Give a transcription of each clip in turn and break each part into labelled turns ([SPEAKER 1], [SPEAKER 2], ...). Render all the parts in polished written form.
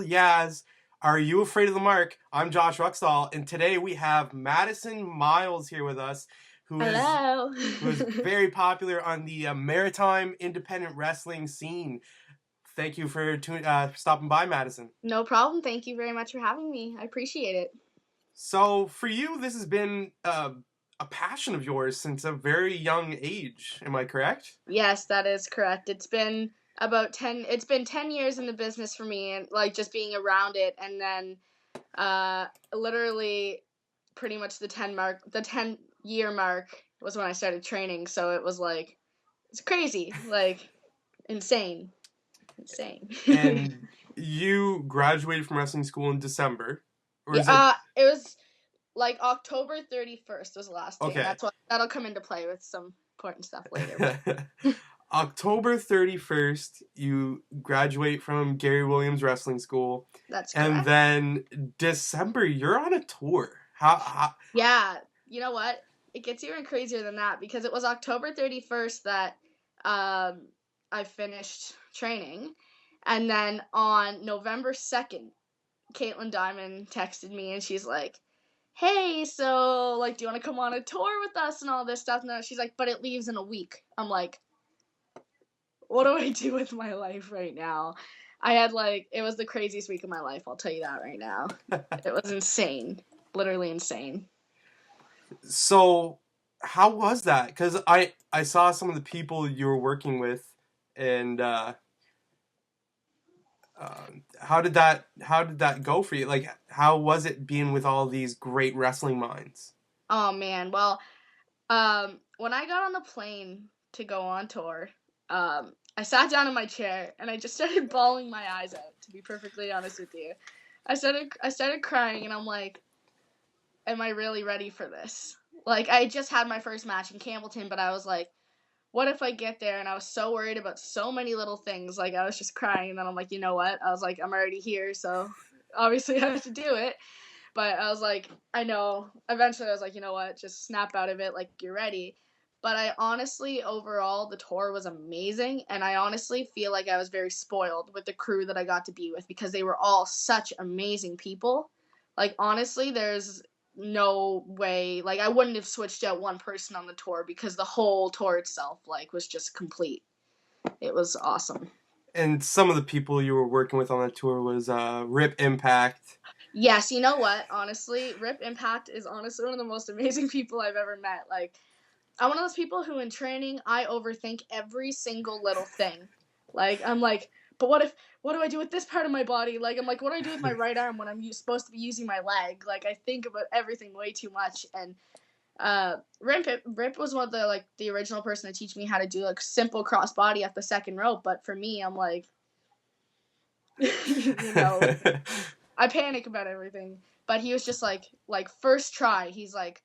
[SPEAKER 1] Yaz. Are you afraid of the mark? I'm Josh Ruxall, and today we have Maddison Miles here with us,
[SPEAKER 2] Hello.
[SPEAKER 1] who is very popular on the maritime independent wrestling scene. Thank you for stopping by, Maddison.
[SPEAKER 2] No problem. Thank you very much for having me. I appreciate it.
[SPEAKER 1] So, for you, this has been a passion of yours since a very young age. Am I correct?
[SPEAKER 2] Yes, that is correct. It's been 10 years in the business for me and like just being around it, and then literally pretty much the 10-year mark was when I started training, so it was like it's crazy, like insane. Insane.
[SPEAKER 1] And you graduated from wrestling school in December, or
[SPEAKER 2] Yeah,
[SPEAKER 1] is it?
[SPEAKER 2] it was like October 31st was the last day, and
[SPEAKER 1] Okay.
[SPEAKER 2] that'll come into play with some important stuff later. But
[SPEAKER 1] October 31st, you graduate from Gary Williams Wrestling School.
[SPEAKER 2] that's
[SPEAKER 1] And
[SPEAKER 2] correct.
[SPEAKER 1] then December, you're on a tour. How
[SPEAKER 2] Yeah, you know what? It gets even crazier than that because it was October 31st that I finished training. And then on November 2nd, Caitlin Diamond texted me and she's like, hey, so, like, do you want to come on a tour with us and all this stuff? And she's like, but it leaves in a week. I'm like, what do I do with my life right now? It was the craziest week of my life, I'll tell you that right now. It was insane. Literally insane.
[SPEAKER 1] So, how was that? Because I saw some of the people you were working with, and how did that go for you? Like, how was it being with all these great wrestling minds?
[SPEAKER 2] Oh, man. Well, when I got on the plane to go on tour, I sat down in my chair and I just started bawling my eyes out, to be perfectly honest with you. I started crying and I'm like, am I really ready for this? Like, I just had my first match in Campbellton, but I was like, what if I get there? And I was so worried about so many little things. Like, I was just crying, and then I'm like, you know what? I was like, I'm already here, so obviously I have to do it. But I was like, I know. Eventually, I was like, you know what? Just snap out of it, like, you're ready. But I honestly, overall, the tour was amazing, and I honestly feel like I was very spoiled with the crew that I got to be with because they were all such amazing people. Like, honestly, there's no way, like, I wouldn't have switched out one person on the tour because the whole tour itself, like, was just complete. It was awesome.
[SPEAKER 1] And some of the people you were working with on that tour was Rip Impact.
[SPEAKER 2] Yes, you know what? Honestly, Rip Impact is honestly one of the most amazing people I've ever met. Like, I'm one of those people who in training I overthink every single little thing. Like I'm like, but what do I do with this part of my body? Like I'm like, what do I do with my right arm when I'm supposed to be using my leg? Like I think about everything way too much. And Rip was one of the original person to teach me how to do like simple cross body off the second rope. But for me, I'm like, you know, I panic about everything. But he was just like first try. He's like,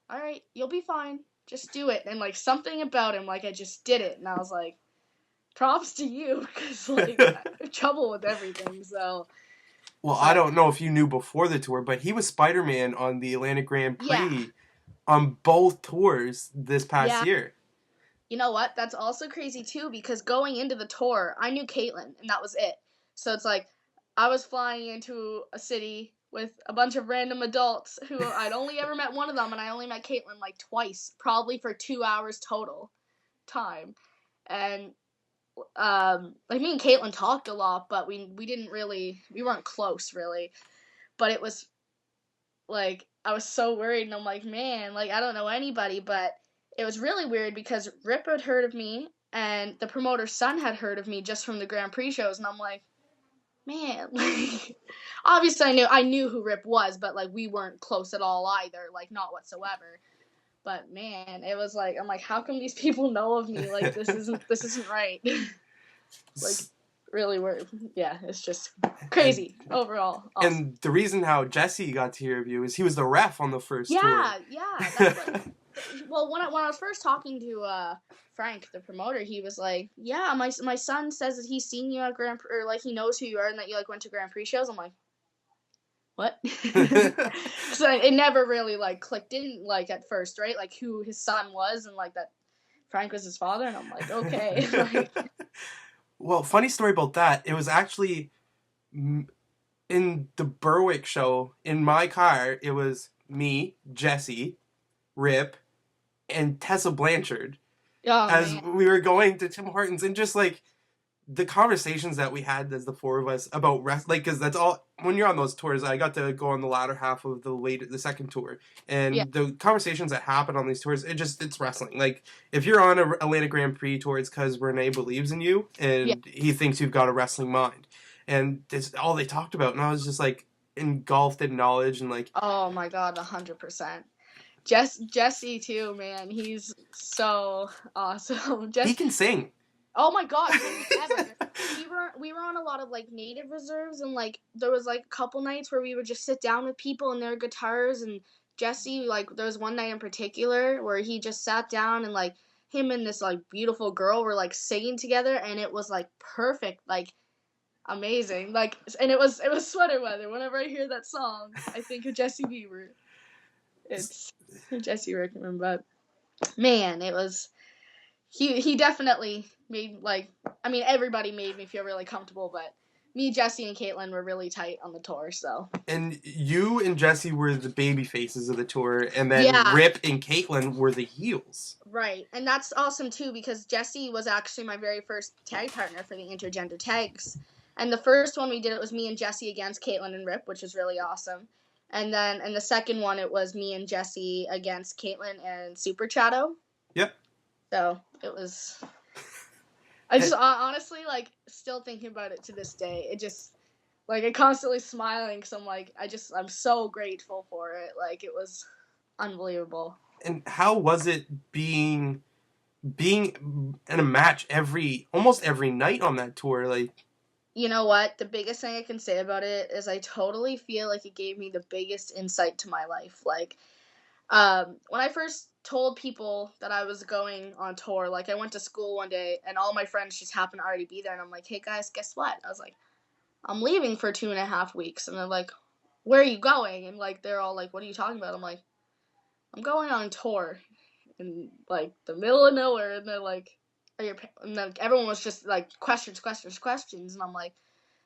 [SPEAKER 2] all right, you'll be fine. Just do it. And like something about him, like I just did it, and I was like, props to you, because like I have trouble with everything. So,
[SPEAKER 1] Well, I
[SPEAKER 2] but
[SPEAKER 1] don't know if you knew before the tour, but he was Spider-Man on the Atlantic Grand
[SPEAKER 2] yeah,
[SPEAKER 1] Prix on both tours this past
[SPEAKER 2] yeah.
[SPEAKER 1] year.
[SPEAKER 2] You know what? That's also crazy too, because going into the tour, I knew Caitlin, and that was it. So it's like I was flying into a city with a bunch of random adults who I'd only ever met one of them, and I only met Caitlin like twice, probably for 2 hours total time. And like me and Caitlin talked a lot, but we weren't close really. But it was like I was so worried, and I'm like, man, like I don't know anybody. But it was really weird because Rip had heard of me, and the promoter's son had heard of me just from the Grand Prix shows, and I'm like, man, like obviously I knew who Rip was, but like we weren't close at all either, like not whatsoever. But man, it was like I'm like, how come these people know of me? Like this isn't right. Like really weird. Yeah, it's just
[SPEAKER 1] and
[SPEAKER 2] crazy overall. Awesome.
[SPEAKER 1] and the reason how Jesse got to hear of you is he was the ref on the first tour.
[SPEAKER 2] Yeah. That's what. Well, when I was first talking to Frank, the promoter, he was like, "Yeah, my son says that he's seen you at Grand Prix, or like he knows who you are, and that you like went to Grand Prix shows." I'm like, "What?" So it never really like clicked in like at first, right? Like who his son was, and like that Frank was his father, and I'm like, okay, like
[SPEAKER 1] Well, funny story about that. It was actually in the Berwick show, in my car, it was me, Jesse, Rip, and Tessa Blanchard
[SPEAKER 2] Oh
[SPEAKER 1] as
[SPEAKER 2] man.
[SPEAKER 1] we were going to Tim Hortons, and just like the conversations that we had as the four of us about like, because that's all when you're on those tours. I got to go on the latter half of the second tour,
[SPEAKER 2] Yeah.
[SPEAKER 1] and the conversations that happen on these tours, it's wrestling. Like, if you're on a Atlanta Grand Prix tour, it's because Renee believes in you
[SPEAKER 2] Yeah.
[SPEAKER 1] and he thinks you've got a wrestling mind, and that's all they talked about. And I was just like engulfed in knowledge, and like,
[SPEAKER 2] Oh my god, 100%. Jesse too, man. He's so awesome.
[SPEAKER 1] he
[SPEAKER 2] Just
[SPEAKER 1] can sing.
[SPEAKER 2] oh my god, can we ever? We were on a lot of like native reserves, and like there was like a couple nights where we would just sit down with people and their guitars, and Jesse, like there was one night in particular where he just sat down and like him and this like beautiful girl were like singing together, and it was like perfect, like amazing. Like, and it was sweater weather. Whenever I hear that song, I think of Jesse Bieber. It's Jesse Rickman, but man, it was he definitely made like I mean everybody made me feel really comfortable, but me, Jesse, and Caitlin were really tight on the tour, so
[SPEAKER 1] And you and Jesse were the baby faces of the tour, and then
[SPEAKER 2] yeah,
[SPEAKER 1] Rip and Caitlin were the heels.
[SPEAKER 2] right. And that's awesome too because Jesse was actually my very first tag partner for the intergender tags. And the first one we did it was me and Jesse against Caitlin and Rip, which was really awesome. And then in the second one it was me and Jesse against Caitlin and Super Chato.
[SPEAKER 1] Yep.
[SPEAKER 2] So it was I just honestly like still thinking about it to this day. It just like I'm constantly smiling because I'm so grateful for it. Like it was unbelievable.
[SPEAKER 1] And how was it being in a match almost every night on that tour? Like,
[SPEAKER 2] You know what? The biggest thing I can say about it is I totally feel like it gave me the biggest insight to my life. Like, when I first told people that I was going on tour, like I went to school one day and all my friends just happened to already be there, and I'm like, hey guys, guess what? I was like, I'm leaving for 2.5 weeks, and they're like, where are you going? And like they're all like, what are you talking about? I'm like, I'm going on tour in like the middle of nowhere, and they're like, and then everyone was just like questions, questions, questions, and I'm like,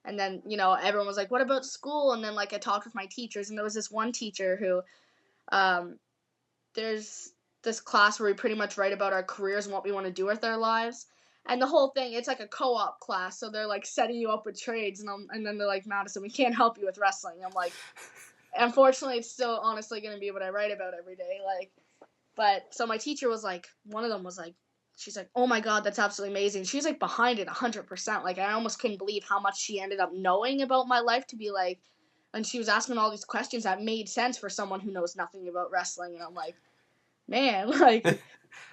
[SPEAKER 2] and then everyone was like, what about school? And then like I talked with my teachers, and there was this one teacher who, um, there's this class where we pretty much write about our careers and what we want to do with our lives. And the whole thing, it's like a co-op class, so they're like setting you up with trades, and then they're like, Maddison, we can't help you with wrestling. I'm like, unfortunately, it's still honestly going to be what I write about every day. Like, but so my teacher was like, one of them was like, she's like, oh my god, that's absolutely amazing. She's like behind it 100%. Like I almost couldn't believe how much she ended up knowing about my life to be like, and she was asking all these questions that made sense for someone who knows nothing about wrestling, and I'm like, man, like,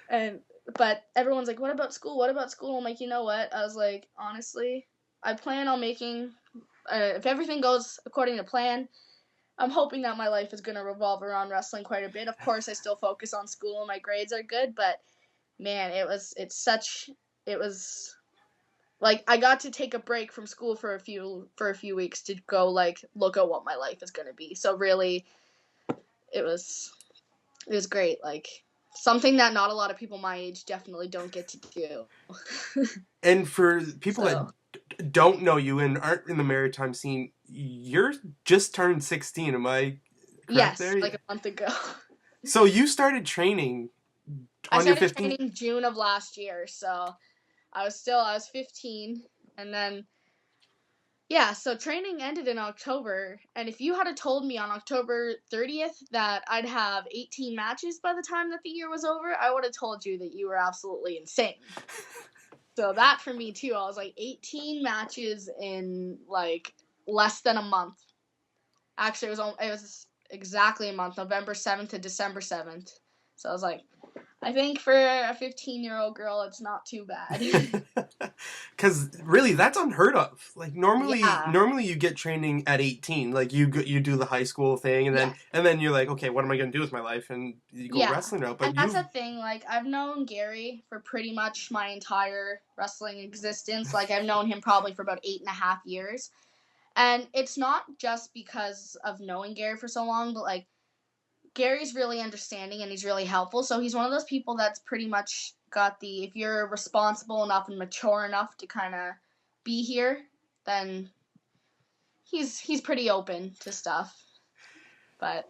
[SPEAKER 2] and but everyone's like, what about school? What about school? I'm like, you know what? I was like, honestly, I plan on making, if everything goes according to plan, I'm hoping that my life is going to revolve around wrestling quite a bit. Of course, I still focus on school and my grades are good, but man, it was like I got to take a break from school for a few weeks to go like look at what my life is going to be. So really, it was it was great. Like something that not a lot of people my age definitely don't get to do.
[SPEAKER 1] and for people that
[SPEAKER 2] So
[SPEAKER 1] don't know you and aren't in the maritime scene, you're just turned 16. Am I correct
[SPEAKER 2] yes,
[SPEAKER 1] there?
[SPEAKER 2] like a month ago.
[SPEAKER 1] So you started training
[SPEAKER 2] I
[SPEAKER 1] on your
[SPEAKER 2] started
[SPEAKER 1] 15th.
[SPEAKER 2] training June of last year, so I was 15, and then yeah, so training ended in October, and if you had told me on October 30th that I'd have 18 matches by the time that the year was over, I would have told you that you were absolutely insane. So that for me too, I was like 18 matches in like less than a month. Actually, it was exactly a month, November 7th to December 7th. So I was like, I think for a 15-year-old girl, it's not too bad.
[SPEAKER 1] Because really, that's unheard of. Like normally,
[SPEAKER 2] Yeah,
[SPEAKER 1] normally you get training at 18. Like you do the high school thing, and
[SPEAKER 2] yeah,
[SPEAKER 1] then you're like, okay, what am I gonna do with my life? And you go
[SPEAKER 2] yeah.
[SPEAKER 1] wrestling route.
[SPEAKER 2] And
[SPEAKER 1] But
[SPEAKER 2] that's
[SPEAKER 1] you've
[SPEAKER 2] the thing. Like I've known Gary for pretty much my entire wrestling existence. Like I've known him probably for about 8.5 years. And it's not just because of knowing Gary for so long, but like Gary's really understanding and he's really helpful. So he's one of those people that's pretty much got if you're responsible enough and mature enough to kind of be here, then he's pretty open to stuff, but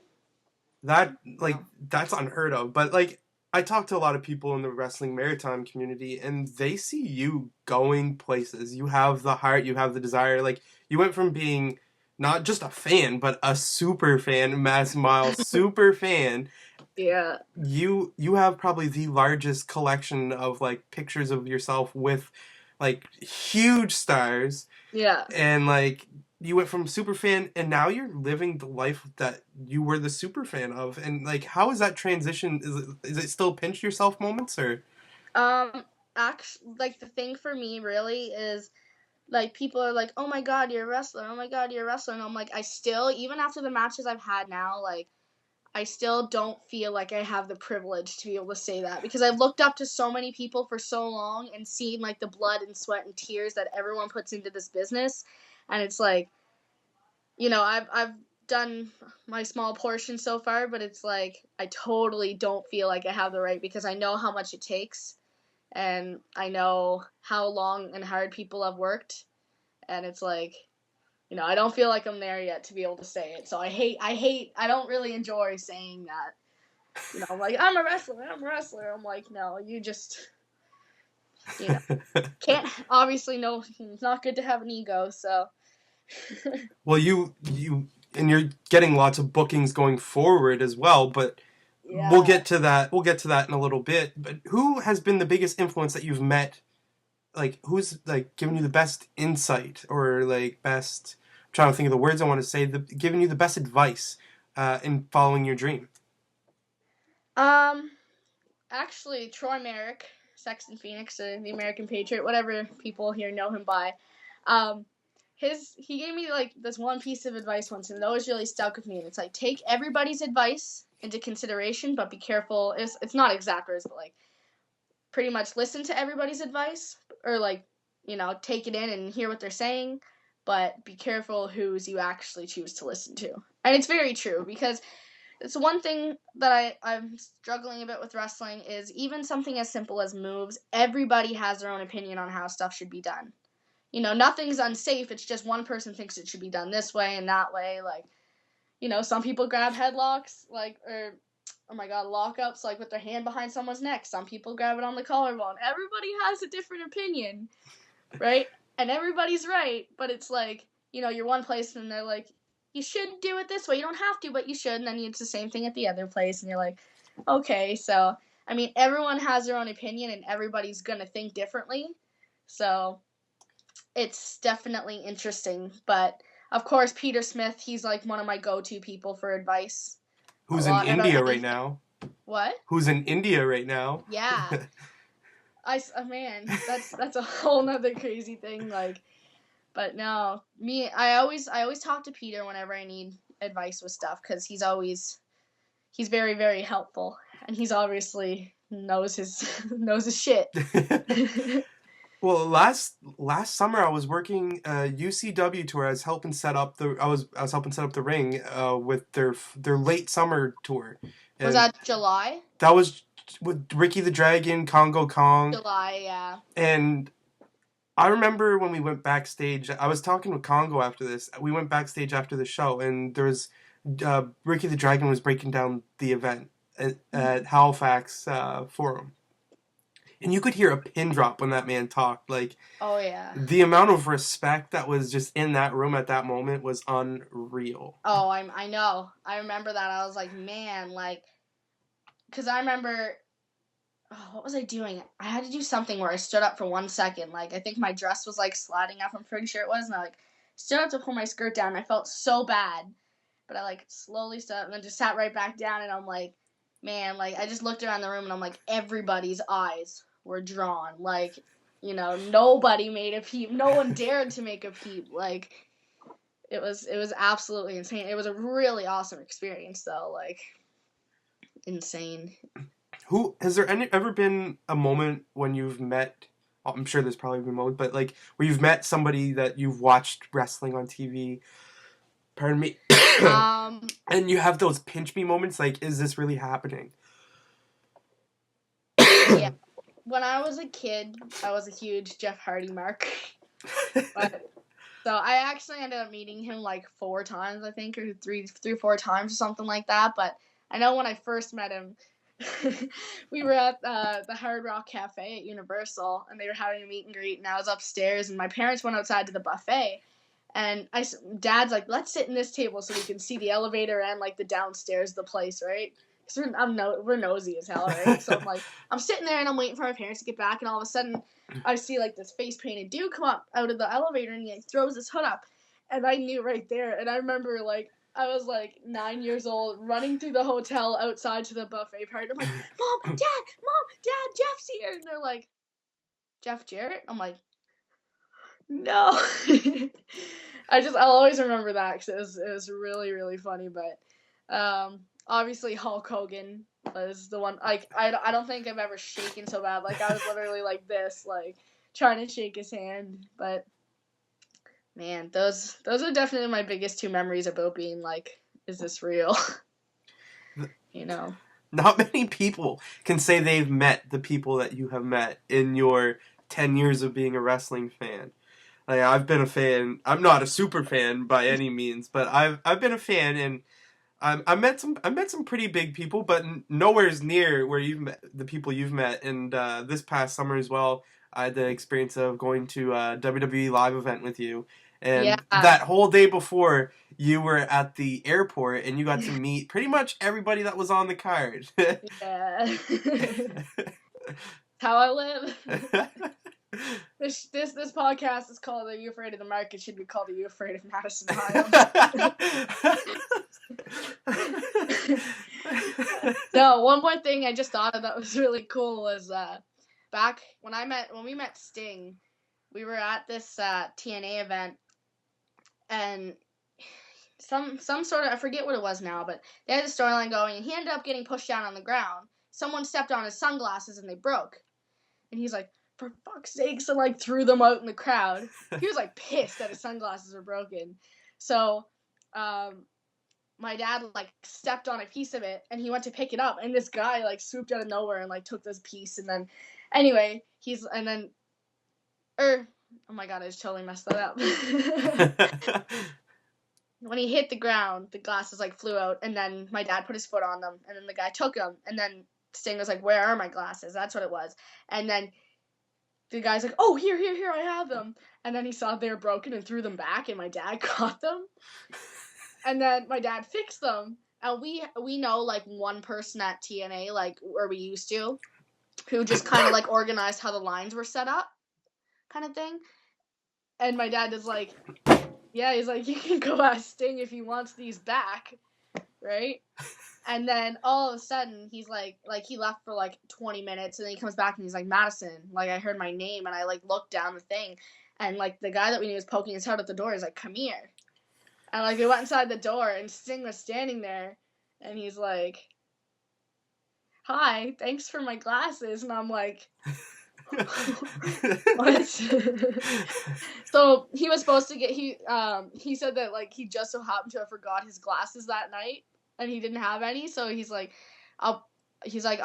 [SPEAKER 1] That like
[SPEAKER 2] no.
[SPEAKER 1] that's unheard of. But like I talk to a lot of people in the wrestling maritime community, and they see you going places. You have the heart, you have the desire. Like you went from being not just a fan, but a super fan, Maddison Miles super fan.
[SPEAKER 2] Yeah,
[SPEAKER 1] You have probably the largest collection of like pictures of yourself with like huge stars,
[SPEAKER 2] yeah.
[SPEAKER 1] and like you went from super fan and now you're living the life that you were the super fan of. And like how is that transition? Is it still pinch yourself moments or
[SPEAKER 2] Um, actually, like the thing for me really is like people are like, "Oh my God, you're a wrestler! Oh my God, you're a wrestler!" And I'm like, I still, even after the matches I've had now, like I still don't feel like I have the privilege to be able to say that because I've looked up to so many people for so long and seen like the blood and sweat and tears that everyone puts into this business, and it's like, I've done my small portion so far, but it's like I totally don't feel like I have the right because I know how much it takes and I know how long and hard people have worked, and it's like, I don't feel like I'm there yet to be able to say it. So I don't really enjoy saying that. I'm like, I'm a wrestler, I'm a wrestler. I'm like, no, you just, you know, can't, obviously, no, it's not good to have an ego, so.
[SPEAKER 1] well you and you're getting lots of bookings going forward as well, but we'll
[SPEAKER 2] Yeah.
[SPEAKER 1] get to that in a little bit. But who has been the biggest influence that you've met? Like who's like giving you the best insight or like best, I'm trying to think of the words I want to say, giving you the best advice in following your dream?
[SPEAKER 2] Um, Actually, Troy Merrick, Sexton Phoenix, the American Patriot, whatever people here know him by. Um, he gave me like this one piece of advice once, and it always really stuck with me. And it's like, take everybody's advice into consideration, but be careful. It's not exact words, but like pretty much listen to everybody's advice, or like take it in and hear what they're saying, but be careful whose you actually choose to listen to. And it's very true because it's one thing that I'm struggling a bit with wrestling is even something as simple as moves. Everybody has their own opinion on how stuff should be done. Nothing's unsafe. It's just one person thinks it should be done this way and that way. Like, some people grab headlocks, like, or, oh my God, lockups, like with their hand behind someone's neck. Some people grab it on the collarbone. Everybody has a different opinion, right? And everybody's right, but it's like, you're one place and they're like, you should do it this way. You don't have to, but you should. And then it's the same thing at the other place, and you're like, okay. So, I mean, everyone has their own opinion, and everybody's gonna think differently. So, it's definitely interesting. But of course, Peter Smith, he's like one of my go-to people for advice. A
[SPEAKER 1] Who's in
[SPEAKER 2] lot about
[SPEAKER 1] India right
[SPEAKER 2] anything.
[SPEAKER 1] now?
[SPEAKER 2] What?
[SPEAKER 1] Who's in India right now?
[SPEAKER 2] Yeah. Man, that's a whole nother crazy thing. Like, but no, I always talk to Peter whenever I need advice with stuff because he's very very helpful, and he's obviously knows his knows his shit.
[SPEAKER 1] Well, last summer I was working a UCW tour. I was helping set up the ring with their late summer tour,
[SPEAKER 2] Was
[SPEAKER 1] and
[SPEAKER 2] that July?
[SPEAKER 1] that was with Ricky the Dragon, Congo Kong,
[SPEAKER 2] July, yeah.
[SPEAKER 1] and I remember when we went backstage. I was talking with Congo after this. We went backstage after the show, and there was Ricky the Dragon was breaking down the event at Halifax Forum, and you could hear a pin drop when that man talked. Like
[SPEAKER 2] Oh yeah.
[SPEAKER 1] the amount of respect that was just in that room at that moment was unreal.
[SPEAKER 2] Oh, I know. I remember that. I was like, man, like, because I remember. Oh, what was I doing? I had to do something where I stood up for 1 second. Like, I think my dress was like sliding up. I'm pretty sure it was, and I like stood up to pull my skirt down. And I felt so bad, but I like slowly stood up and then just sat right back down. And I'm like, man, like I just looked around the room and I'm like, everybody's eyes were drawn. Like, nobody made a peep. No one dared to make a peep. Like, it was absolutely insane. It was a really awesome experience though. Like, insane.
[SPEAKER 1] Who has there ever been a moment when you've met? I'm sure there's probably been moments, but like where you've met somebody that you've watched wrestling on TV. Pardon me.
[SPEAKER 2] Um,
[SPEAKER 1] And you have those pinch me moments. Like, is this really happening?
[SPEAKER 2] yeah. When I was a kid, I was a huge Jeff Hardy mark. But So I actually ended up meeting him like 4 times, I think, or three, 4 times or something like that. But I know when I first met him, we were at the Hard Rock Cafe at Universal, and they were having a meet and greet, and I was upstairs, and my parents went outside to the buffet, and Dad's like, let's sit in this table so we can see the elevator and like the downstairs of the place, right? Because we're nosy as hell, right? So I'm sitting there and I'm waiting for my parents to get back, and all of a sudden I see like this face painted dude come up out of the elevator, and he like throws his hood up, and I knew right there, and I remember like I was like 9 years old, running through the hotel outside to the buffet part. I'm like, Mom, Dad, Jeff's here, and they're like, Jeff Jarrett? I'm like, no. I'll always remember that because it was really, really funny. But obviously Hulk Hogan was the one. Like I don't think I've ever shaken so bad. Like I was literally like this, like trying to shake his hand. But man, those are definitely my biggest 2 memories about being like, is this real? You know.
[SPEAKER 1] Not many people can say they've met the people that you have met in your 10 years of being a wrestling fan. Like, I've been a fan. I'm not a super fan by any means, but I've been a fan, and I met some pretty big people, but nowhere's near where you've met the people you've met. And this past summer as well, I had the experience of going to a WWE live event with you, and
[SPEAKER 2] Yeah.
[SPEAKER 1] that whole day before, you were at the airport, and you got to meet pretty much everybody that was on the card.
[SPEAKER 2] Yeah. How I live. This podcast is called Are You Afraid of the Mark? It should be called Are You Afraid of Maddison Miles? No, one more thing I just thought of that was really cool was back when we met Sting, we were at this TNA event, and some sort of, I forget what it was now, but they had a storyline going, and he ended up getting pushed down on the ground. Someone stepped on his sunglasses and they broke, and he's like, for fuck's sakes, and like threw them out in the crowd. He was like pissed that his sunglasses were broken. So my dad like stepped on a piece of it, and he went to pick it up, and this guy like swooped out of nowhere and like took this piece, and then anyway oh my god, I just totally messed that up. When he hit the ground, the glasses like flew out, and then my dad put his foot on them, and then the guy took them, and then Sting was like, where are my glasses? That's what it was. And then the guy's like, oh, here, I have them. And then he saw they were broken and threw them back, and my dad caught them. And then my dad fixed them. And we know, like, one person at TNA, like, where we used to, who just kind of, like, organized how the lines were set up, kind of thing. And my dad is like, yeah, he's like, you can go ask Sting if he wants these back, right? And then all of a sudden, he's like he left for like 20 minutes, and then he comes back and he's like, Maddison, like I heard my name, and I like looked down the thing, and like the guy that we knew was poking his head at the door. He's like, come here. And like we went inside the door, and Sting was standing there, and he's like, hi, thanks for my glasses. And I'm like, what? So he was supposed to get he said that like he just so happened to have forgot his glasses that night, and he didn't have any, so he's like, I'll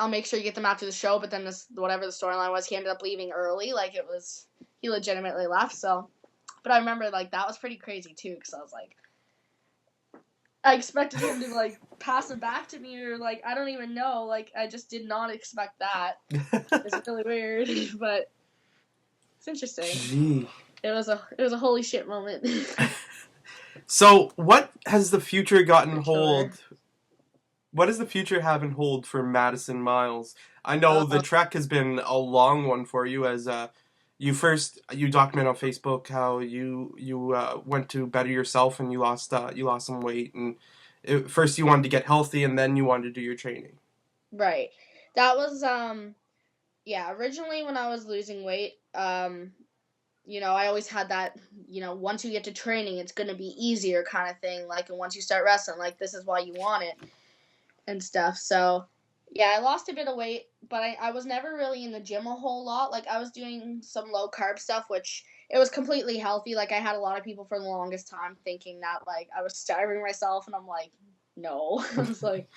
[SPEAKER 2] make sure you get them after the show. But then whatever the storyline was, he ended up leaving early. Like he legitimately left. So, but I remember like that was pretty crazy too, because I was like, I expected him to like pass it back to me, or like I don't even know. Like I just did not expect that. It's really weird, but it's interesting.
[SPEAKER 1] Gee.
[SPEAKER 2] It was a holy shit moment.
[SPEAKER 1] So, what has the future got in hold? What does the future have in hold for Maddison Miles? I know the trek has been a long one for you, as you document on Facebook how you went to better yourself, and you lost some weight, and first you wanted to get healthy, and then you wanted to do your training.
[SPEAKER 2] Right. That was originally when I was losing weight, I always had that, once you get to training, it's going to be easier kind of thing. Like, and once you start wrestling, like, this is why you want it and stuff. So, yeah, I lost a bit of weight, but I was never really in the gym a whole lot. Like, I was doing some low-carb stuff, which it was completely healthy. Like, I had a lot of people for the longest time thinking that, like, I was starving myself, and I'm like, no. I was like,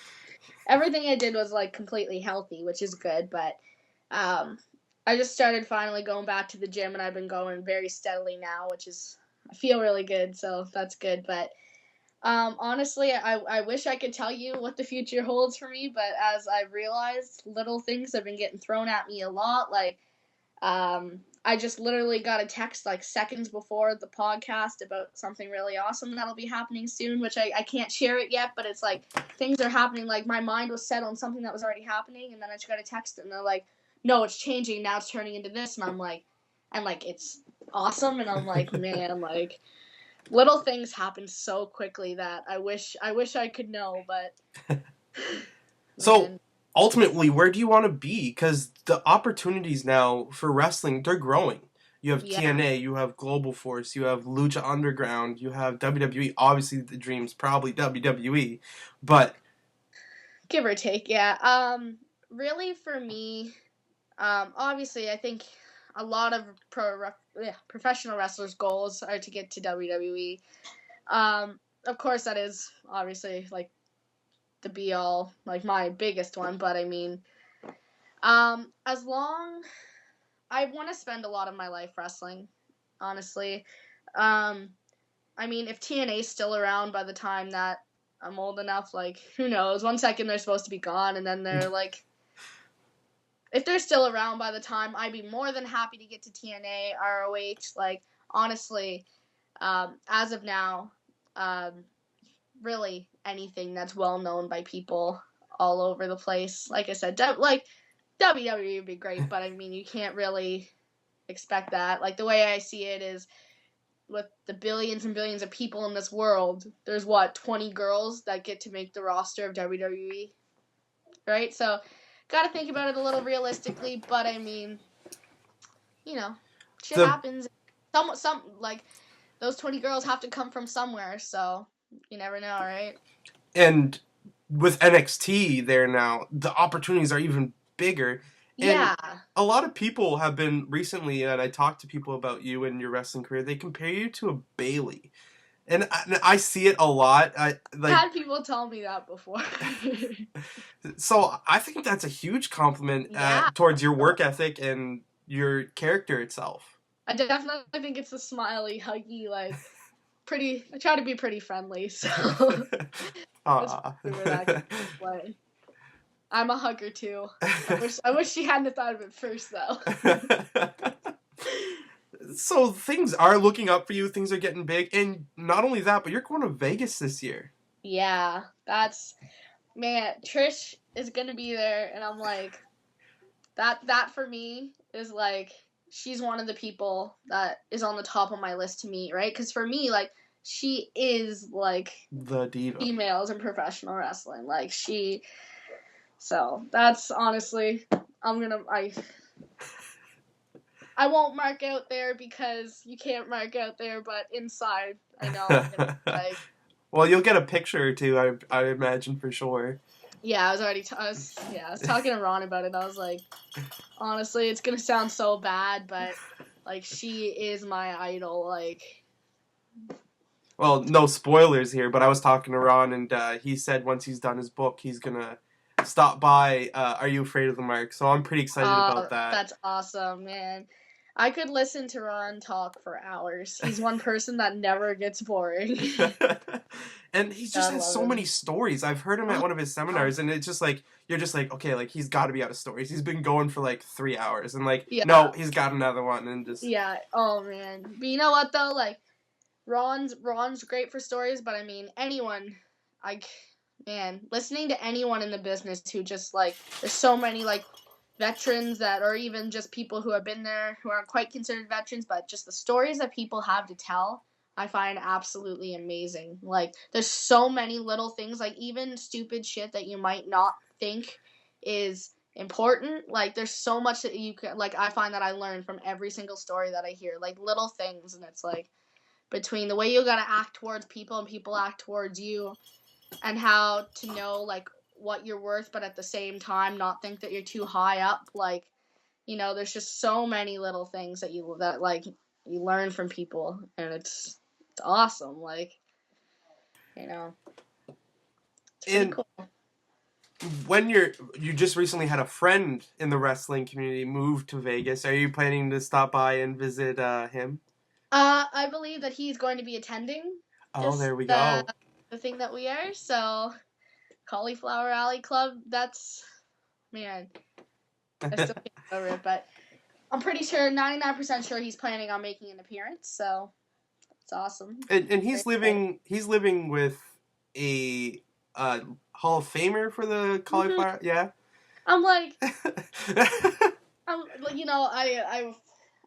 [SPEAKER 2] everything I did was, like, completely healthy, which is good, but I just started finally going back to the gym, and I've been going very steadily now, which is I feel really good, so that's good. But honestly, I wish I could tell you what the future holds for me, but as I've realized, little things have been getting thrown at me a lot. Like, I just literally got a text like seconds before the podcast about something really awesome that'll be happening soon, which I can't share it yet, but it's like things are happening. Like, my mind was set on something that was already happening, and then I just got a text, and they're like, no, it's changing, now it's turning into this, and I'm like, it's awesome, and I'm like, man, like, little things happen so quickly that I wish I could know, but
[SPEAKER 1] So
[SPEAKER 2] man,
[SPEAKER 1] ultimately, where do you want to be? Because the opportunities now for wrestling, they're growing. You have
[SPEAKER 2] yeah,
[SPEAKER 1] TNA, you have Global Force, you have Lucha Underground, you have WWE. Obviously, the dream's probably WWE, but
[SPEAKER 2] give or take, yeah. Really for me, obviously, I think a lot of professional wrestlers' goals are to get to WWE. Of course, that is obviously like the be all, like my biggest one. But I mean, as long I want to spend a lot of my life wrestling, honestly. Um, I mean, if TNA's still around by the time that I'm old enough, like who knows? One second they're supposed to be gone, and then they're like, if they're still around by the time, I'd be more than happy to get to TNA, ROH. Like, honestly, as of now, really anything that's well known by people all over the place. Like I said, like WWE would be great, but I mean, you can't really expect that. Like, the way I see it is, with the billions and billions of people in this world, there's 20 girls that get to make the roster of WWE, right? So, gotta think about it a little realistically, but I mean, shit
[SPEAKER 1] the
[SPEAKER 2] happens. Some like those 20 girls have to come from somewhere, so you never know, right?
[SPEAKER 1] and with NXT there now, the opportunities are even bigger. And
[SPEAKER 2] Yeah.
[SPEAKER 1] a lot of people have been recently, and I talked to people about you and your wrestling career. They compare you to a Bailey, and I see it a lot. I like
[SPEAKER 2] Had people tell me that before.
[SPEAKER 1] so I think that's a huge compliment
[SPEAKER 2] Yeah.
[SPEAKER 1] towards your work ethic and your character itself.
[SPEAKER 2] I definitely think it's a smiley, huggy, like pretty. I try to be pretty friendly, so that's
[SPEAKER 1] Aw.
[SPEAKER 2] probably where that comes into play. I'm a hugger too. I wish she hadn't thought of it first though.
[SPEAKER 1] So things are looking up for you. Things are getting big, and not only that, but you're going to Vegas this year.
[SPEAKER 2] Yeah, man. Trish is gonna be there, and I'm like, that for me is like, she's one of the people that is on the top of my list to meet, right? Because for me, like, she is like
[SPEAKER 1] The diva.
[SPEAKER 2] females in professional wrestling, like she. So that's honestly, I won't mark out there because you can't mark out there, but inside, I know I'm gonna like.
[SPEAKER 1] Well, you'll get a picture or two, I imagine, for sure.
[SPEAKER 2] Yeah, I was talking to Ron about it. I was like, honestly, it's gonna sound so bad, but like, she is my idol. Like,
[SPEAKER 1] Well, no spoilers here, but I was talking to Ron, and he said once he's done his book, he's gonna stop by. Are You Afraid of the Mark? So I'm pretty excited about that.
[SPEAKER 2] that's awesome, man. I could listen to Ron talk for hours. He's one person that never gets boring.
[SPEAKER 1] And he just has so many stories. I've heard him at one of his seminars, and it's just like, you're just like, okay, like, he's got to be out of stories. He's been going for like 3 hours, and like,
[SPEAKER 2] Yeah.
[SPEAKER 1] no, he's got another one, and just
[SPEAKER 2] Yeah. Oh man. But you know what though? Like, Ron's great for stories, but I mean, anyone, like, man, listening to anyone in the business who just like, there's so many like veterans that, or even just people who have been there who aren't quite considered veterans, but just the stories that people have to tell, I find absolutely amazing. Like, there's so many little things, like even stupid shit that you might not think is important. Like, there's so much that you can, like, I find that I learn from every single story that I hear, like little things, and it's like, between the way you gotta act towards people and people act towards you, and how to know like what you're worth, but at the same time not think that you're too high up. Like, there's just so many little things that you learn from people, and it's awesome. Like, it's pretty
[SPEAKER 1] and
[SPEAKER 2] cool.
[SPEAKER 1] when you just recently had a friend in the wrestling community move to Vegas, are you planning to stop by and visit him?
[SPEAKER 2] I believe that he's going to be attending
[SPEAKER 1] Oh,
[SPEAKER 2] this
[SPEAKER 1] there we go.
[SPEAKER 2] the thing that we are. So Cauliflower Alley Club. That's man. I still can't get over it, but I'm pretty sure, 99% sure he's planning on making an appearance. So it's awesome.
[SPEAKER 1] And
[SPEAKER 2] Very exciting.
[SPEAKER 1] he's living with a Hall of Famer for the
[SPEAKER 2] Mhm.
[SPEAKER 1] cauliflower. Yeah.
[SPEAKER 2] I'm like,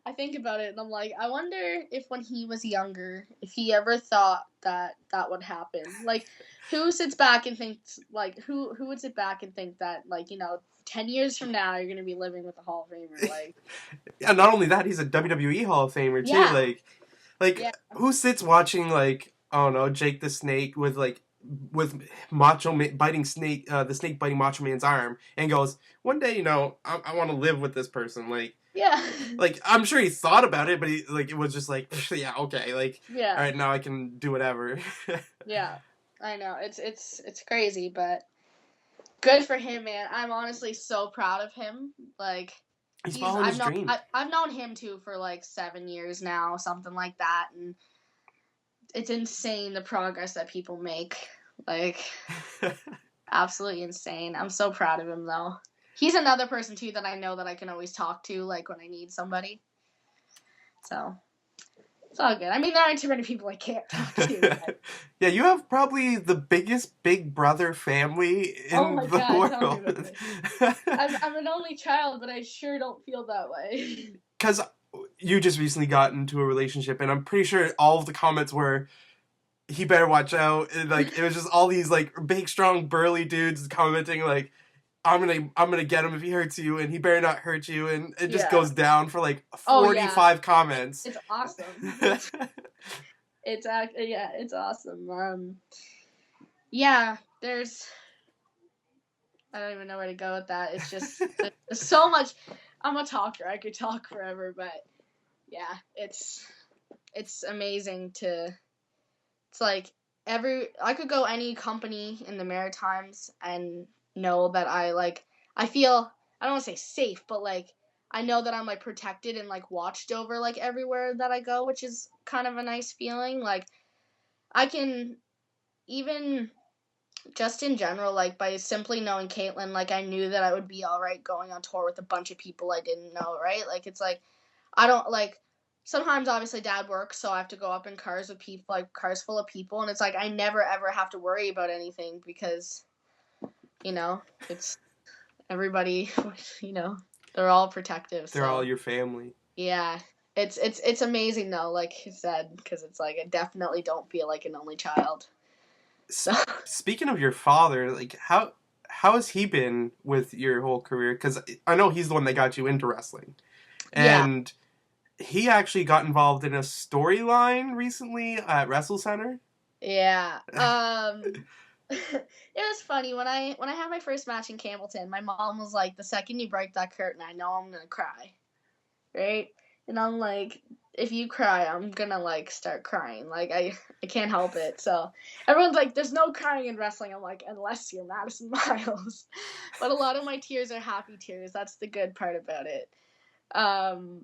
[SPEAKER 2] I think about it and I'm like, I wonder if when he was younger, if he ever thought that that would happen. Like, who sits back and thinks like who would sit back and think that, like, 10 years from now you're gonna be living with a Hall of Famer? Like,
[SPEAKER 1] Yeah. Not only that, he's a WWE Hall of Famer too.
[SPEAKER 2] yeah,
[SPEAKER 1] Like
[SPEAKER 2] yeah,
[SPEAKER 1] who sits watching like I don't know Jake the Snake with biting snake the snake biting Macho Man's arm and goes one day I want to live with this person
[SPEAKER 2] yeah,
[SPEAKER 1] like I'm sure he thought about it but he like it was just like yeah okay like all
[SPEAKER 2] yeah,
[SPEAKER 1] right now I can do whatever.
[SPEAKER 2] yeah. I know it's crazy, but good for him, man. I'm honestly so proud of him. Like,
[SPEAKER 1] He's
[SPEAKER 2] he's
[SPEAKER 1] following his dream.
[SPEAKER 2] I've known him too for like 7 years now, something like that, and it's insane the progress that people make. Like, absolutely insane. I'm so proud of him though. He's another person too that I know that I can always talk to, like when I need somebody. So it's all good. I mean, there aren't too many people I can't talk to. But...
[SPEAKER 1] Yeah, you have probably the biggest Big Brother family
[SPEAKER 2] Oh
[SPEAKER 1] in
[SPEAKER 2] my
[SPEAKER 1] the
[SPEAKER 2] god, tell me about
[SPEAKER 1] world.
[SPEAKER 2] it. I'm an only child, but I sure don't feel that way.
[SPEAKER 1] Because you just recently got into a relationship, and I'm pretty sure all of the comments were, "He better watch out." And, like it was just all these like big, strong, burly dudes commenting like, I'm gonna get him if he hurts you, and he better not hurt you," and it just
[SPEAKER 2] Yeah.
[SPEAKER 1] goes down for like
[SPEAKER 2] Oh yeah.
[SPEAKER 1] 45 comments.
[SPEAKER 2] It's awesome. It's awesome. Yeah, there's I don't even know where to go with that. It's just there's so much. I'm a talker. I could talk forever, but yeah, it's amazing to. It's like I could go any company in the Maritimes and know that I feel I don't want to say safe, but like I know that I'm like protected and like watched over like everywhere that I go, which is kind of a nice feeling. Like I can even just in general, like by simply knowing Caitlin, like I knew that I would be all right going on tour with a bunch of people I didn't know, right? Like it's like I don't like sometimes obviously dad works, so I have to go up in cars with people, like cars full of people, and it's like I never ever have to worry about anything because it's everybody, they're all protective.
[SPEAKER 1] They're all
[SPEAKER 2] So
[SPEAKER 1] your family.
[SPEAKER 2] yeah, it's amazing though, like you said, because it's like I definitely don't feel like an only child. So
[SPEAKER 1] Speaking of your father, like how has he been with your whole career? Because I know he's the one that got you into wrestling,
[SPEAKER 2] yeah.
[SPEAKER 1] and he actually got involved in a storyline recently at Wrestle Center.
[SPEAKER 2] Yeah. It was funny when I had my first match in Campbellton. My mom was like, "The second you break that curtain, I know I'm gonna cry." Right? And I'm like, "If you cry, I'm gonna like start crying. Like I can't help it." So everyone's like, "There's no crying in wrestling." I'm like, "Unless you're Maddison Miles." But a lot of my tears are happy tears. That's the good part about it. Um,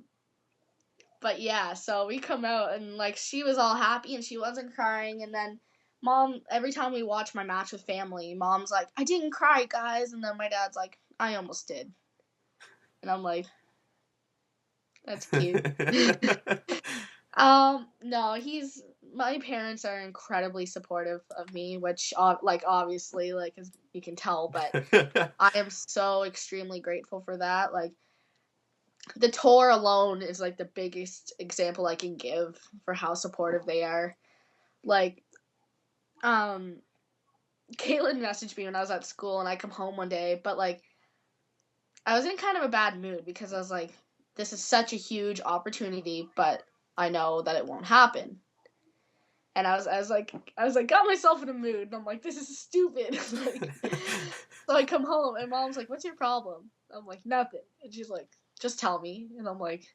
[SPEAKER 2] but yeah, so we come out and like she was all happy and she wasn't crying, and then mom, every time we watch my match with family, mom's like, "I didn't cry, guys," and then my dad's like, "I almost did," and I'm like, "That's cute." No, my parents are incredibly supportive of me, which like obviously like as you can tell, but I am so extremely grateful for that. Like the tour alone is like the biggest example I can give for how supportive they are. Like, um, Caitlin messaged me when I was at school and I come home one day, but like, I was in kind of a bad mood because I was like, this is such a huge opportunity, but I know that it won't happen. And I was like, got myself in a mood, and I'm like, this is stupid. Like, so I come home, and mom's like, "What's your problem?" I'm like, "Nothing," and she's like, "Just tell me," and I'm like,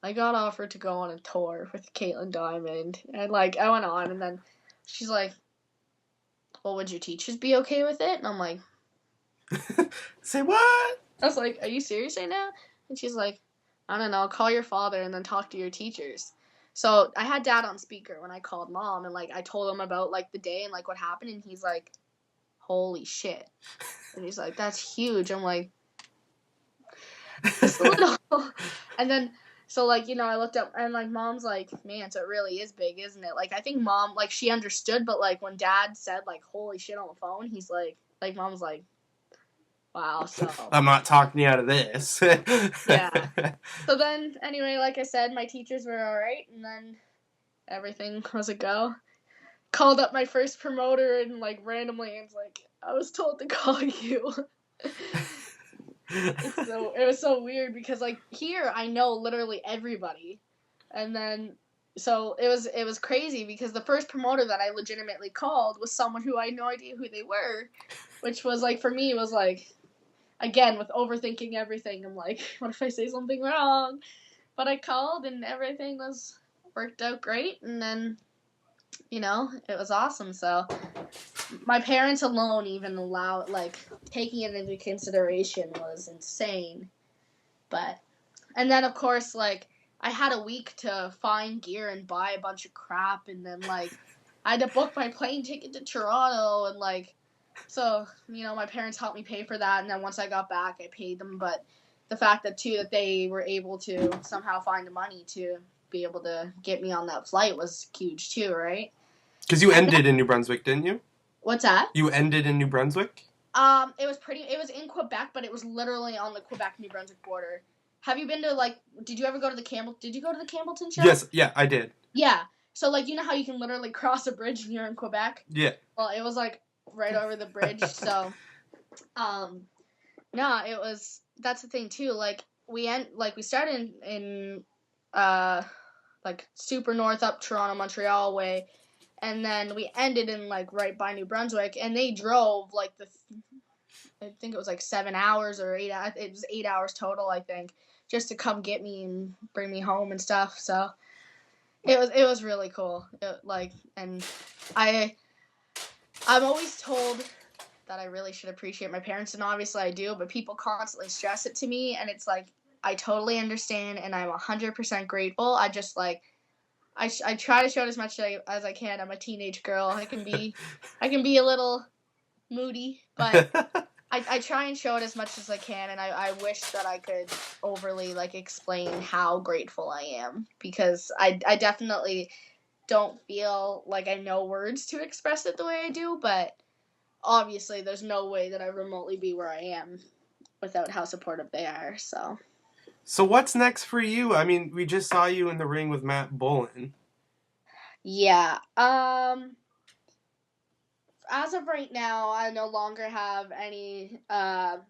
[SPEAKER 2] I got offered to go on a tour with Caitlin Diamond, and like I went on, and then she's like, "Well, would your teachers be okay with it?" And I'm like,
[SPEAKER 1] Say what?
[SPEAKER 2] I was like, "Are you serious right now?" And she's like, "I don't know. Call your father and then talk to your teachers." So I had Dad on speaker when I called Mom, and like I told him about like the day and like what happened, and he's like, "Holy shit!" And he's like, "That's huge." I'm like, "Just a little." And then so like I looked up and like Mom's like, "Man, so it really is big, isn't it?" Like I think Mom like she understood, but like when Dad said like "Holy shit" on the phone, he's like Mom's like, "Wow." So
[SPEAKER 1] I'm not talking you out of this.
[SPEAKER 2] yeah. So then anyway, like I said, my teachers were all right, and then everything was a go. Called up my first promoter and like randomly and was like, I was told to call you. It was so weird because like here I know literally everybody, and then so it was crazy because the first promoter that I legitimately called was someone who I had no idea who they were, which was like for me was like again with overthinking everything. I'm like, what if I say something wrong? But I called and everything was worked out great, and then it was awesome. So my parents alone even allowed like taking it into consideration was insane. But and then of course like I had a week to find gear and buy a bunch of crap, and then like I had to book my plane ticket to Toronto, and like so my parents helped me pay for that, and then once I got back I paid them. But the fact that they were able to somehow find the money to be able to get me on that flight was huge too, right?
[SPEAKER 1] Because you ended in New Brunswick, didn't you?
[SPEAKER 2] What's that?
[SPEAKER 1] You ended in New Brunswick?
[SPEAKER 2] It was in Quebec, but it was literally on the Quebec-New Brunswick border. Have you been to like? Did you ever go to the Did you go to the Campbellton show?
[SPEAKER 1] Yes, yeah, I did.
[SPEAKER 2] Yeah. So like, how you can literally cross a bridge and you're in Quebec?
[SPEAKER 1] Yeah.
[SPEAKER 2] Well, it was like right over the bridge. So, no, it was. That's the thing too. Like we started in like super north up Toronto, Montreal way. And then we ended in like right by New Brunswick, and they drove like I think it was like 7 hours or 8 hours. It was 8 hours total, I think, just to come get me and bring me home and stuff. So it was really cool. And I'm always told that I really should appreciate my parents, and obviously I do, but people constantly stress it to me, and it's like I totally understand, and I'm 100% grateful. I just like I try to show it as much as I can. I'm a teenage girl. I can be a little moody, but I try and show it as much as I can, and I wish that I could overly like explain how grateful I am, because I definitely don't feel like I know words to express it the way I do, but obviously there's no way that I remotely be where I am without how supportive they are.
[SPEAKER 1] So what's next for you? I mean, we just saw you in the ring with Matt Bullen.
[SPEAKER 2] Yeah. As of right now, I no longer have any let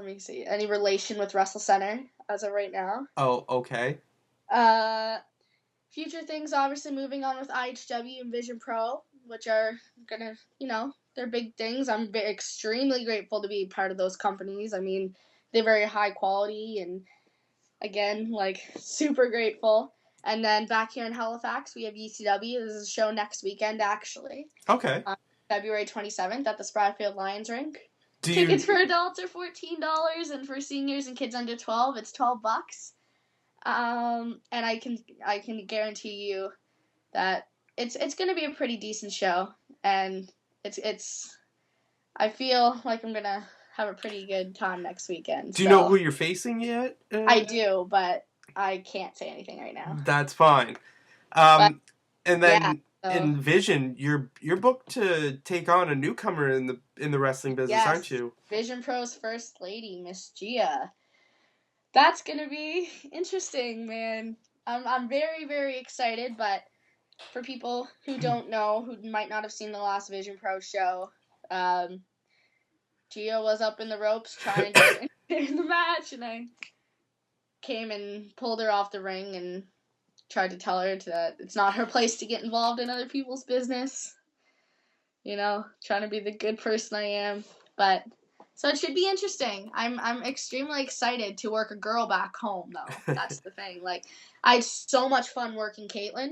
[SPEAKER 2] me see, any relation with Wrestle Center as of right now.
[SPEAKER 1] Oh, okay.
[SPEAKER 2] Future things, obviously moving on with IHW and Vision Pro, which are gonna, they're big things. I'm extremely grateful to be part of those companies. I mean, they're very high quality, and again, like super grateful. And then back here in Halifax, we have ECW. This is a show next weekend, actually.
[SPEAKER 1] Okay.
[SPEAKER 2] February 27th at the Spratfield Lions Rink.
[SPEAKER 1] Do
[SPEAKER 2] Tickets
[SPEAKER 1] you...
[SPEAKER 2] for adults are $14, and for seniors and kids under 12, it's $12. And I can guarantee you that it's gonna be a pretty decent show, and it's I feel like I'm gonna have a pretty good time next weekend.
[SPEAKER 1] Do you know who you're facing yet?
[SPEAKER 2] I do, but I can't say anything right now.
[SPEAKER 1] That's fine.
[SPEAKER 2] But
[SPEAKER 1] And
[SPEAKER 2] yeah,
[SPEAKER 1] then in Vision, you're booked to take on a newcomer in the wrestling business,
[SPEAKER 2] yes,
[SPEAKER 1] aren't you?
[SPEAKER 2] Vision Pro's first lady, Miss Gia. That's gonna be interesting, man. I'm very, very excited, but for people who don't know, who might not have seen the last Vision Pro show, Gia was up in the ropes trying to get in the match, and I came and pulled her off the ring and tried to tell her that it's not her place to get involved in other people's business. Trying to be the good person I am. But so it should be interesting. I'm extremely excited to work a girl back home, though. That's the thing. Like, I had so much fun working Caitlyn,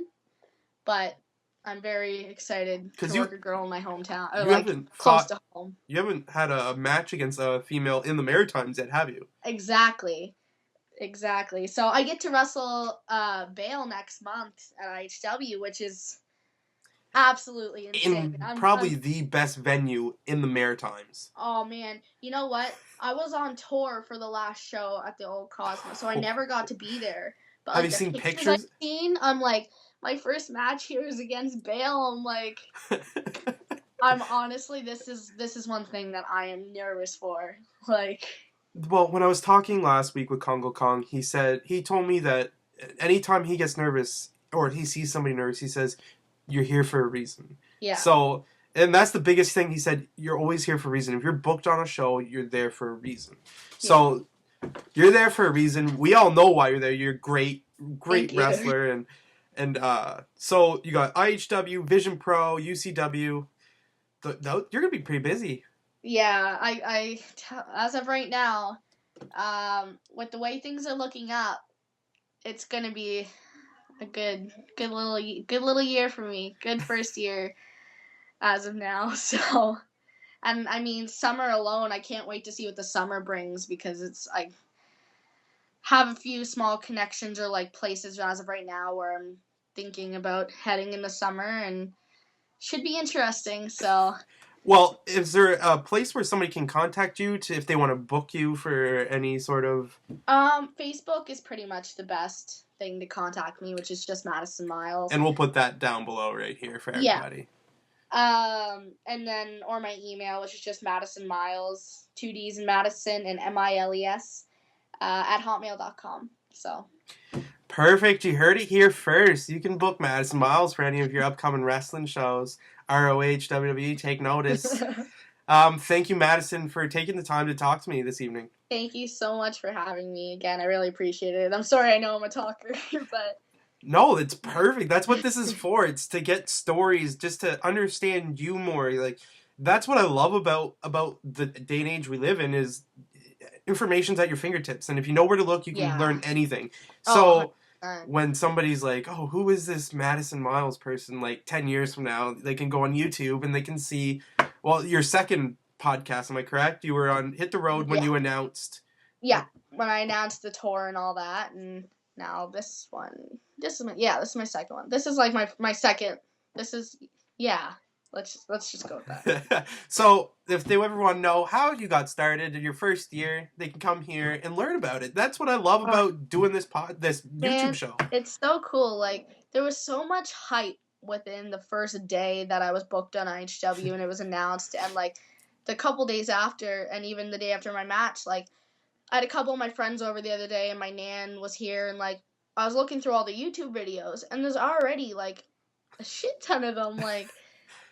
[SPEAKER 2] but I'm very excited to work a girl in my hometown, or like close to home.
[SPEAKER 1] You haven't had a match against a female in the Maritimes yet, have you?
[SPEAKER 2] Exactly. Exactly. So I get to wrestle Bale next month at IHW, which is absolutely insane.
[SPEAKER 1] In
[SPEAKER 2] I'm
[SPEAKER 1] probably the best venue in the Maritimes.
[SPEAKER 2] Oh man, you know what? I was on tour for the last show at the old Cosmos, so I never got to be there. But
[SPEAKER 1] Have
[SPEAKER 2] like
[SPEAKER 1] you
[SPEAKER 2] the
[SPEAKER 1] seen
[SPEAKER 2] pictures I've
[SPEAKER 1] pictures?
[SPEAKER 2] seen, I'm like, my first match here is against Bale. I'm like, I'm honestly, this is one thing that I am nervous for. Like,
[SPEAKER 1] Well, when I was talking last week with Congo Kong, he told me that anytime he gets nervous or he sees somebody nervous, he says, "You're here for a reason."
[SPEAKER 2] yeah,
[SPEAKER 1] So, and that's the biggest thing. He said, "You're always here for a reason. If you're booked on a show, you're there for a reason."
[SPEAKER 2] yeah.
[SPEAKER 1] So, you're there for a reason. We all know why you're there. You're a great
[SPEAKER 2] Thank you.
[SPEAKER 1] wrestler, and so you got IHW, Vision Pro, UCW. You're gonna be pretty busy.
[SPEAKER 2] Yeah, as of right now, with the way things are looking up, it's gonna be a good little year for me. Good first year as of now. So, and I mean, summer alone, I can't wait to see what the summer brings because I have a few small connections or like places as of right now where I'm thinking about heading in the summer and should be interesting. So,
[SPEAKER 1] Well, is there a place where somebody can contact you if they want to book you for any sort of?
[SPEAKER 2] Facebook is pretty much the best thing to contact me, which is just Maddison Miles.
[SPEAKER 1] And we'll put that down below right here for
[SPEAKER 2] Yeah.
[SPEAKER 1] everybody.
[SPEAKER 2] And then, or my email, which is just Maddison Miles, 2Ds in Madison and Miles, at hotmail.com. So.
[SPEAKER 1] Perfect. You heard it here first. You can book Maddison Miles for any of your upcoming wrestling shows. ROH, WWE, take notice. Thank you, Maddison, for taking the time to talk to me this evening.
[SPEAKER 2] Thank you so much for having me again. I really appreciate it. I'm sorry I know I'm a talker, but...
[SPEAKER 1] No, it's perfect. That's what this is for. It's to get stories, just to understand you more. Like, that's what I love about the day and age we live in is information's at your fingertips, and if you know where to look, you can learn anything. So when somebody's like, "Oh, who is this Maddison Miles person?" Like 10 years from now, they can go on YouTube and they can see. Well, your second podcast, am I correct? You were on Hit the Road when you announced.
[SPEAKER 2] Yeah, when I announced the tour and all that, and now this one. This is my second one. This is like my second. This is Let's just go with that.
[SPEAKER 1] So if they ever want to know how you got started in your first year, they can come here and learn about it. That's what I love about doing this YouTube show.
[SPEAKER 2] It's so cool. Like there was so much hype within the first day that I was booked on IHW and it was announced, and like the couple days after, and even the day after my match, like I had a couple of my friends over the other day, and my nan was here, and like I was looking through all the YouTube videos, and there's already like a shit ton of them. Like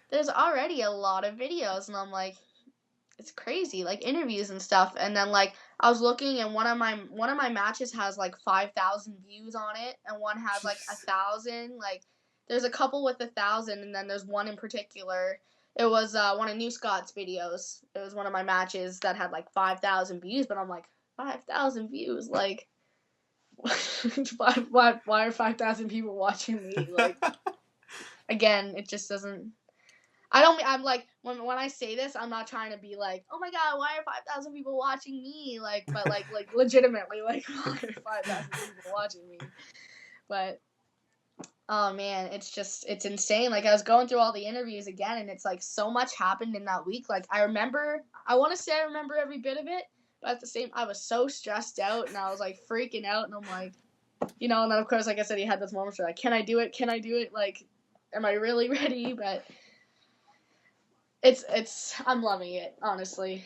[SPEAKER 2] there's already a lot of videos, and I'm like, it's crazy, like interviews and stuff. And then like I was looking, and one of my matches has like 5,000 views on it, and one has like 1,000. Like there's a couple with 1,000, and then there's one in particular. It was one of New Scott's videos. It was one of my matches that had like 5,000 views, but I'm like 5,000 views, like why are 5,000 people watching me? Like again, it just doesn't. I'm like when I say this, I'm not trying to be like, oh my god, why are 5,000 people watching me? Like, but like legitimately, like why are 5,000 people watching me? But oh man, it's insane. Like I was going through all the interviews again, and it's like so much happened in that week. Like I want to say I remember every bit of it, but at the same, I was so stressed out, and I was like freaking out, and I'm like, and then of course, like I said, he had this moment where like, can I do it? Can I do it? Like, am I really ready? But I'm loving it, honestly.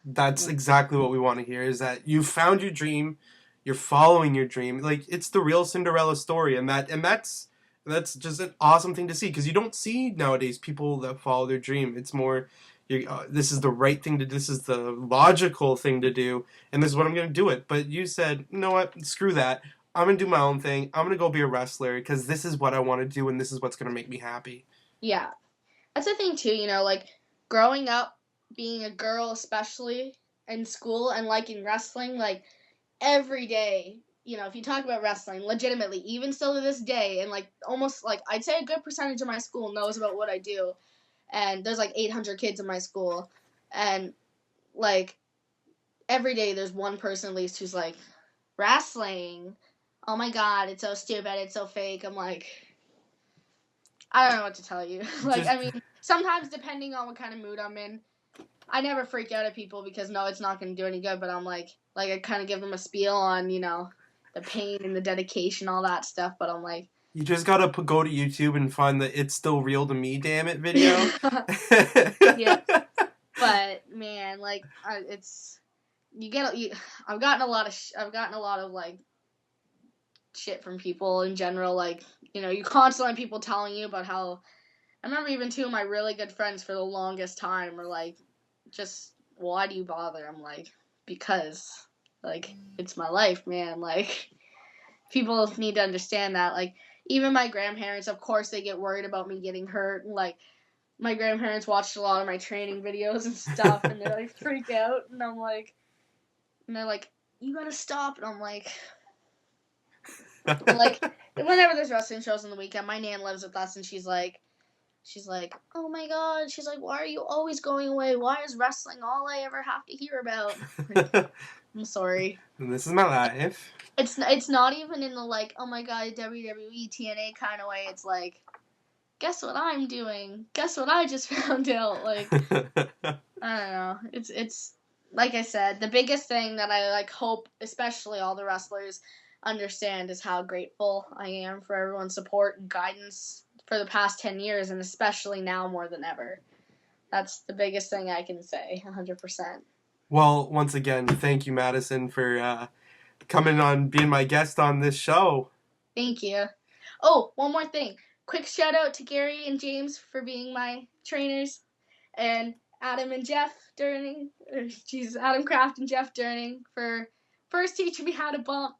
[SPEAKER 1] That's exactly what we want to hear, is that you found your dream, you're following your dream. Like it's the real Cinderella story, and that's just an awesome thing to see, because you don't see nowadays people that follow their dream. It's more this is the right thing to do, this is the logical thing to do, and this is what I'm going to do it. But you said, you know what, screw that. I'm going to do my own thing. I'm going to go be a wrestler because this is what I want to do, and this is what's going to make me happy.
[SPEAKER 2] Yeah. That's the thing too, like growing up, being a girl, especially in school, and liking wrestling, like every day, if you talk about wrestling, legitimately, even still to this day, and like almost like I'd say a good percentage of my school knows about what I do, and there's like 800 kids in my school, and like every day there's one person at least who's like, wrestling. Oh my god, it's so stupid, it's so fake. I'm like, I don't know what to tell you. Like,
[SPEAKER 1] Just
[SPEAKER 2] I mean, sometimes depending on what kind of mood I'm in, I never freak out at people because no, it's not going to do any good. But I'm like I kind of give them a spiel on, the pain and the dedication, all that stuff. But I'm like,
[SPEAKER 1] you just gotta go to YouTube and find the "It's Still Real to Me, Damn It" video.
[SPEAKER 2] yeah. But man, like, it's I've gotten a lot of like shit from people in general. Like, you constantly have people telling you about how. I remember even two of my really good friends for the longest time were like, just why do you bother? I'm like, because like it's my life, man. Like, people need to understand that. Like, even my grandparents, of course, they get worried about me getting hurt. Like, my grandparents watched a lot of my training videos and stuff, and they like freak out, and they're like, you gotta stop, and I'm like, whenever there's wrestling shows on the weekend, my nan lives with us, and she's like, oh my god, she's like, why are you always going away? Why is wrestling all I ever have to hear about? Like, I'm sorry.
[SPEAKER 1] And this is my life.
[SPEAKER 2] It's not even in the like, oh my god, WWE, TNA kind of way. It's like, guess what I'm doing? Guess what I just found out? Like, I don't know. It's like I said, the biggest thing that I like hope, especially all the wrestlers, understand is how grateful I am for everyone's support and guidance for the past 10 years, and especially now more than ever. That's the biggest thing I can say, 100%.
[SPEAKER 1] Well, once again, thank you, Maddison, for coming on, being my guest on this show.
[SPEAKER 2] Thank you. Oh, one more thing. Quick shout out to Gary and James for being my trainers, and Adam and Jeff Durning, Adam Kraft and Jeff Durning for first teaching me how to bump.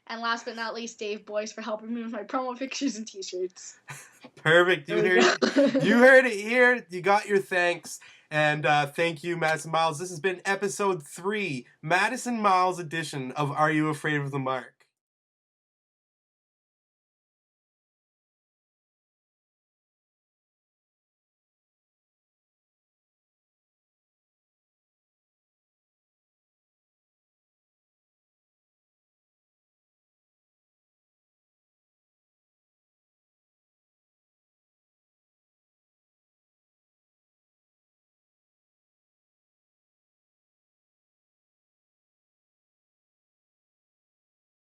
[SPEAKER 2] And last but not least, Dave Boyce for helping me with my promo pictures and t-shirts.
[SPEAKER 1] Perfect. You heard it here. You got your thanks. And thank you, Maddison Miles. This has been episode 3, Maddison Miles edition of Are You Afraid of the Mark?